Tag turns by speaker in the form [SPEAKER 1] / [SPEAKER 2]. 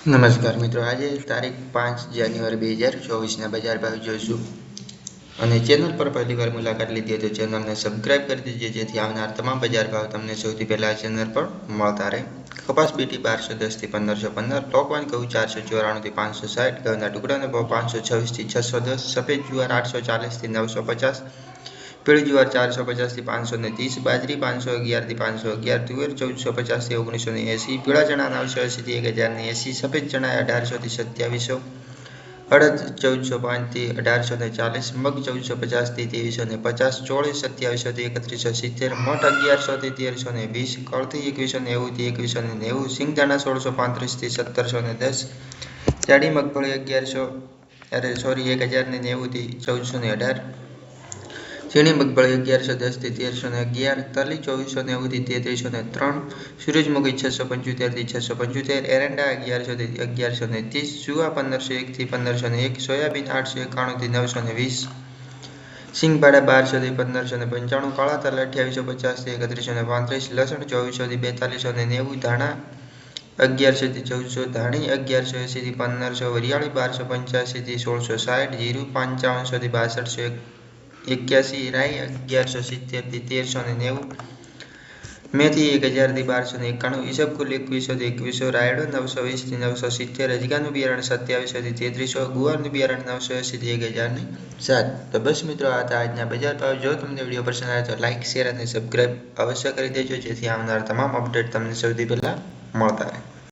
[SPEAKER 1] નમસ્કાર મિત્રો, આજે તારીખ 5 જાન્યુઆરી 2024ના બજાર ભાવ જોઈશું. અને ચેનલ પર પહેલી વાર મુલાકાત લીધી તો ચેનલને સબસ્ક્રાઇબ કરી દીजिए જેથી આવનાર તમામ બજાર ભાવ તમને સૌથી પહેલા ચેનલ પર મળતા રહે. કપાસ બીટી 1210 થી 1515, લોકવાન ઘઉં 494 થી 560, ઘઉંના ટુકડાનો ભાવ 526 થી 610, સફેદ જુવાર 840 થી 950, પીળી જુવાર 450 થી 530, બાજરી 511 થી 511, તુવેર 1450 થી 1980, પીળા ચણા 980 થી 1080, સફેદ ચણા 1800 થી 2700, અડદ 1405 થી 1840, મગ 1450 થી 2350, ચોળી 2700 થી 3170, મઠ 1100 થી 1320, કળથી 2190 થી 2190, સિંગદાણા 1635 થી 1710, જાડી મગફળી 1090 થી 1418, ઝીણી મગફળી 1110 થી 1311, તલી 2490 થી 3303, સૂરજમુખી 675 થી 675, એરંડા 1100 થી 1130, જુવાર 1501 થી 1501, સોયાબીન 891 થી 920, સિંગભાડા 1200 થી 1595, કાળા તલ 2850 થી 3135, લસણ 2400 થી 4290, ધાણા 1100 થી 1400, ધાણી 1180 થી 1500, વરિયાળી 1285 થી 1660, જીરું 5500 થી 6281, રાઈ 1170 થી 1390, મેથી 1000 થી 1291, ઈસબગુલ 2100 થી 2100, રાયડો 920 થી 970, અજગાનું બિયારણ 2700 થી 3300, ગુવારનું બિયારણ 980 થી 1007. તો બસ મિત્રો, આ હતા આજના બજાર ભાવ. જો તમને વિડીયો પસંદ આવે તો લાઇક, શેર અને સબસ્ક્રાઇબ અવશ્ય કરી દેજો જેથી આવનાર તમામ અપડેટ તમને સૌથી પહેલા મળતા રહે.